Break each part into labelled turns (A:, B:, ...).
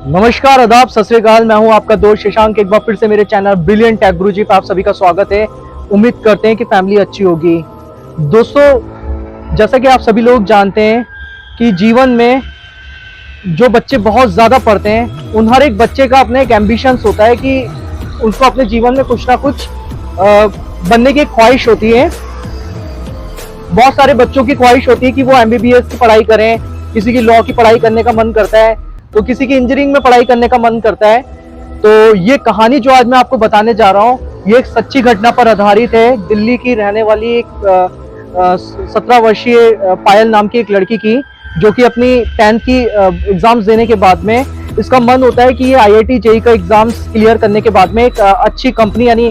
A: नमस्कार, आदाब, सत श्री अकाल। मैं हूं आपका दोस्त शशांक। एक बार फिर से मेरे चैनल ब्रिलियंट टेक गुरुजी पे आप सभी का स्वागत है। उम्मीद करते हैं कि फैमिली अच्छी होगी। दोस्तों, जैसा कि आप सभी लोग जानते हैं कि जीवन में जो बच्चे बहुत ज़्यादा पढ़ते हैं उन हर एक बच्चे का अपना एक एम्बिशंस होता है कि उनको अपने जीवन में कुछ ना कुछ बनने की एक ख्वाहिश होती है। बहुत सारे बच्चों की ख्वाहिश होती है कि वो एमबीबीएस की पढ़ाई करें, किसी की लॉ की पढ़ाई करने का मन करता है, तो किसी की इंजीनियरिंग में पढ़ाई करने का मन करता है। तो ये कहानी जो आज मैं आपको बताने जा रहा हूँ ये एक सच्ची घटना पर आधारित है। दिल्ली की रहने वाली एक 17 वर्षीय पायल नाम की एक लड़की की, जो कि अपनी 10th की एग्जाम्स देने के बाद में इसका मन होता है कि ये आईआईटी जेईई का एग्जाम्स क्लियर करने के बाद में एक अच्छी कंपनी यानी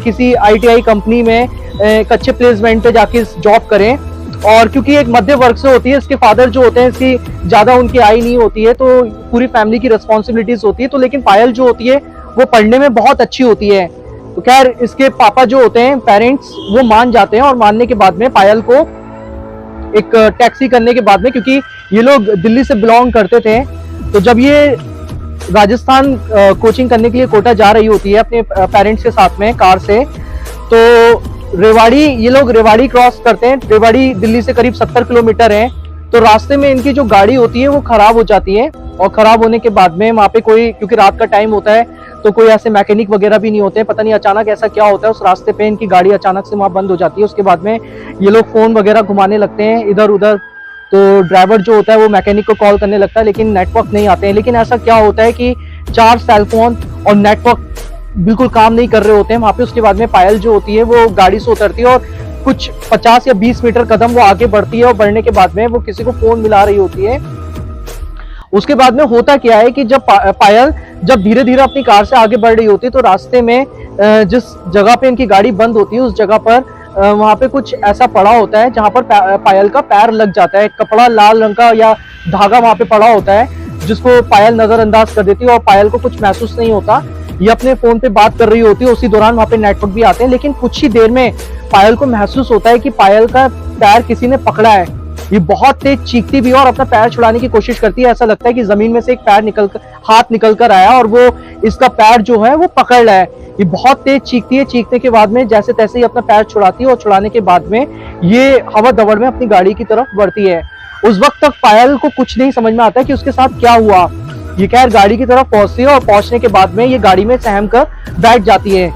A: किसी आईटीआई कंपनी में एक अच्छे प्लेसमेंट पे जाके जॉब करें। और क्योंकि एक मध्य वर्ग से होती है, इसके फादर जो होते हैं इसकी ज्यादा उनकी आय नहीं होती है, तो पूरी फैमिली की रिस्पॉन्सिबिलिटीज होती है। तो लेकिन पायल जो होती है वो पढ़ने में बहुत अच्छी होती है। तो खैर इसके पापा जो होते हैं पेरेंट्स वो मान जाते हैं, और मानने के बाद में पायल को एक टैक्सी करने के बाद में, क्योंकि ये लोग दिल्ली से बिलोंग करते थे, तो जब ये राजस्थान कोचिंग करने के लिए कोटा जा रही होती है अपने पेरेंट्स के साथ में कार से, तो रेवाड़ी, ये लोग रेवाड़ी क्रॉस करते हैं। रेवाड़ी दिल्ली से करीब 70 किलोमीटर है। तो रास्ते में इनकी जो गाड़ी होती है वो खराब हो जाती है, और खराब होने के बाद में वहाँ पे कोई, क्योंकि रात का टाइम होता है तो कोई ऐसे मैकेनिक वगैरह भी नहीं होते हैं। पता नहीं अचानक ऐसा क्या होता है, उस रास्ते पे इनकी गाड़ी अचानक से वहाँ बंद हो जाती है। उसके बाद में ये लोग फोन वगैरह घुमाने लगते हैं इधर उधर। तो ड्राइवर जो होता है वो मैकेनिक को कॉल करने लगता है, लेकिन नेटवर्क नहीं आते हैं। लेकिन ऐसा क्या होता है कि 4 सेलफोन और नेटवर्क बिल्कुल काम नहीं कर रहे होते हैं वहाँ पे। उसके बाद में पायल जो होती है वो गाड़ी से उतरती है और कुछ 50 या 20 मीटर कदम वो आगे बढ़ती है, और बढ़ने के बाद में वो किसी को फोन मिला रही होती है। उसके बाद में होता क्या है कि जब पायल जब धीरे धीरे अपनी कार से आगे बढ़ रही होती है, तो रास्ते में जिस जगह पे इनकी गाड़ी बंद होती है उस जगह पर वहाँ पे कुछ ऐसा पड़ा होता है जहाँ पर पायल का पैर लग जाता है। कपड़ा लाल रंग का या धागा वहाँ पे पड़ा होता है, जिसको पायल नजरअंदाज कर देती है, और पायल को कुछ महसूस नहीं होता। ये अपने फोन पे बात कर रही होती है, उसी दौरान वहाँ पे नेटवर्क भी आते हैं। लेकिन कुछ ही देर में पायल को महसूस होता है कि पायल का पैर किसी ने पकड़ा है। ये बहुत तेज चीखती भी है और अपना पैर छुड़ाने की कोशिश करती है। ऐसा लगता है कि जमीन में से एक पैर हाथ निकल कर आया और वो इसका पैर जो है वो पकड़ रहा है। ये बहुत तेज चीखती है। चीखने के बाद में जैसे तैसे ही अपना पैर छुड़ाती है, और छुड़ाने के बाद में ये हवा दवड़ में अपनी गाड़ी की तरफ बढ़ती है। उस वक्त तक पायल को कुछ नहीं समझ में आता है कि उसके साथ क्या हुआ। ये खैर गाड़ी की तरफ पहुंचती है, और पहुंचने के बाद में ये गाड़ी में सहम कर बैठ जाती है।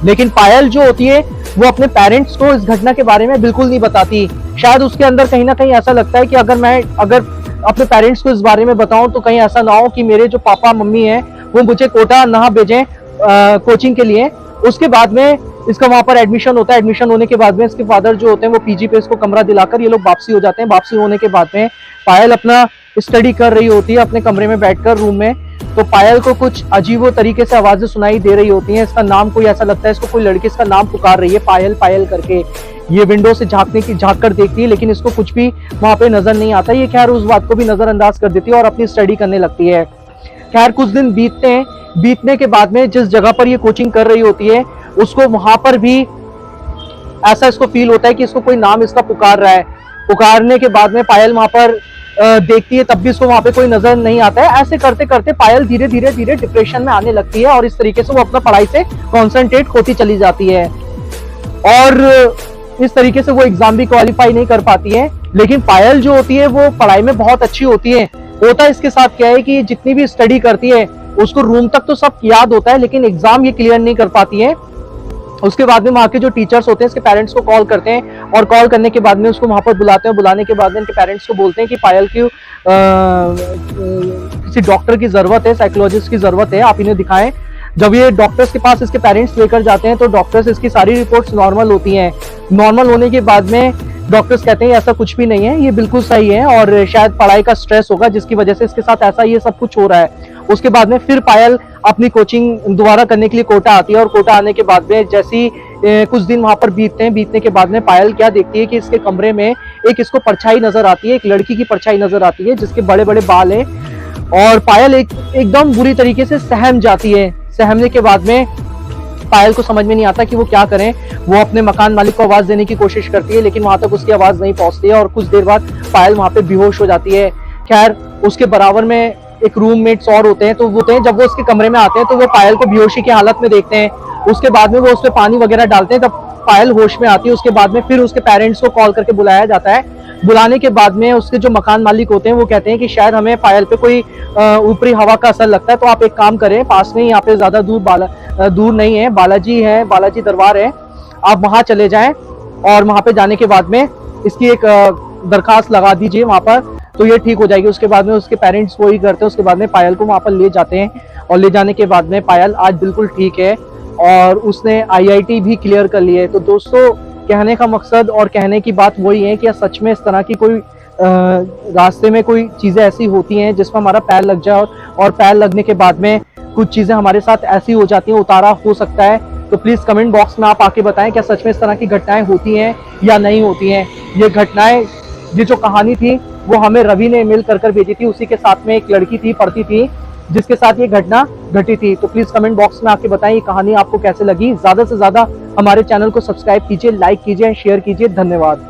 A: लेकिन पायल जो होती है वो अपने पेरेंट्स को इस घटना के बारे में बिल्कुल नहीं बताती। शायद उसके अंदर कहीं ना कहीं ऐसा लगता है कि अगर अपने पेरेंट्स को इस बारे में बताऊं तो कहीं ऐसा ना हो कि मेरे जो पापा मम्मी हैं वो मुझे कोटा ना भेजें कोचिंग के लिए। उसके बाद में इसका वहां पर एडमिशन होता है। एडमिशन होने के बाद में इसके फादर जो होते हैं वो पीजी पे इसको कमरा दिलाकर ये लोग वापसी हो जाते हैं। वापसी होने के बाद में पायल अपना स्टडी कर रही होती है अपने कमरे में बैठकर रूम में। तो पायल को कुछ अजीबो तरीके से आवाजें सुनाई दे रही होती हैं। इसका नाम कोई, ऐसा लगता है इसको कोई लड़की इसका नाम पुकार रही है, पायल पायल करके। ये विंडो से झांक कर देखती है, लेकिन इसको कुछ भी वहां पे नजर नहीं आता। ये खैर उस बात को भी नजरअंदाज कर देती है और अपनी स्टडी करने लगती है। खैर कुछ दिन बीतते हैं। बीतने के बाद में जिस जगह पर ये कोचिंग कर रही होती है उसको वहां पर भी ऐसा इसको फील होता है कि इसको कोई नाम इसका पुकार रहा है। पुकारने के बाद में पायल वहां पर देखती है, तब भी इसको वहां पे कोई नजर नहीं आता है। ऐसे करते करते पायल धीरे धीरे डिप्रेशन में आने लगती है, और इस तरीके से वो अपना पढ़ाई से कॉन्सेंट्रेट होती चली जाती है, और इस तरीके से वो एग्जाम भी क्वालिफाई नहीं कर पाती है। लेकिन पायल जो होती है वो पढ़ाई में बहुत अच्छी होती है। होता इसके साथ क्या है कि जितनी भी स्टडी करती है उसको रूम तक तो सब याद होता है, लेकिन एग्जाम ये क्लियर नहीं कर पाती है। उसके बाद में वहाँ के जो टीचर्स होते हैं इसके पेरेंट्स को कॉल करते हैं, और कॉल करने के बाद में उसको वहाँ पर बुलाते हैं। बुलाने के बाद में इनके पेरेंट्स को बोलते हैं कि पायल की किसी डॉक्टर की जरूरत है, साइकोलॉजिस्ट की जरूरत है, आप इन्हें दिखाएं। जब ये डॉक्टर्स के पास इसके पेरेंट्स लेकर जाते हैं तो डॉक्टर्स इसकी सारी रिपोर्ट्स नॉर्मल होती हैं। नॉर्मल होने के बाद में डॉक्टर्स कहते हैं ऐसा कुछ भी नहीं है, ये बिल्कुल सही है, और शायद पढ़ाई का स्ट्रेस होगा जिसकी वजह से इसके साथ ऐसा ये सब कुछ हो रहा है। उसके बाद में फिर पायल अपनी कोचिंग दोबारा करने के लिए कोटा आती है, और कोटा आने के बाद में जैसी कुछ दिन वहां पर बीतते हैं। बीतने के बाद में पायल क्या देखती है कि इसके कमरे में एक इसको परछाई नजर आती है, एक लड़की की परछाई नजर आती है जिसके बड़े बड़े बाल हैं, और पायल एकदम बुरी तरीके से सहम जाती है। सहमने के बाद में पायल को समझ में नहीं आता कि वो क्या करें। वो अपने मकान मालिक को आवाज देने की कोशिश करती है, लेकिन वहां तक उसकी आवाज नहीं पहुंचती है, और कुछ देर बाद पायल वहां पे बेहोश हो जाती है। खैर उसके बराबर में एक रूममेट्स और होते हैं, तो वो जब वो उसके कमरे में आते हैं तो वो पायल को बेहोशी की हालत में देखते हैं। उसके बाद में वो उस पर पानी वगैरह डालते हैं, तब पायल होश में आती है। उसके बाद में फिर उसके पेरेंट्स को कॉल करके बुलाया जाता है। बुलाने के बाद में उसके जो मकान मालिक होते हैं वो कहते हैं कि शायद हमें पायल पे कोई ऊपरी हवा का असर लगता है, तो आप एक काम करें, पास में ही यहाँ पे ज्यादा दूर नहीं है, बालाजी है, बालाजी दरबार है, आप वहां चले जाएं और वहां पे जाने के बाद में इसकी एक दरखास्त लगा दीजिए वहां पर, तो ये ठीक हो जाएगी। उसके बाद में उसके पेरेंट्स वो ही करते हैं। उसके बाद में पायल को वहां पर ले जाते हैं और ले जाने के बाद में पायल आज बिल्कुल ठीक है और उसने IIT भी क्लियर कर ली है। तो दोस्तों, कहने का मकसद और कहने की बात वही है कि सच में इस तरह की कोई रास्ते में कोई चीज़ें ऐसी होती हैं जिसमें हमारा पैर लग जाए और पैर लगने के बाद में कुछ चीज़ें हमारे साथ ऐसी हो जाती हैं, उतारा हो सकता है। तो प्लीज़ कमेंट बॉक्स में आप आके बताएं क्या सच में इस तरह की घटनाएं होती हैं या नहीं होती हैं। ये घटनाएं, ये जो कहानी थी वो हमें रवि ने ईमेल कर भेजी थी। उसी के साथ में एक लड़की थी, पढ़ती थी, जिसके साथ ये घटना घटी थी। तो प्लीज़ कमेंट बॉक्स में आके बताएं ये कहानी आपको कैसे लगी। ज़्यादा से ज़्यादा हमारे चैनल को सब्सक्राइब कीजिए, लाइक कीजिए, शेयर कीजिए। धन्यवाद।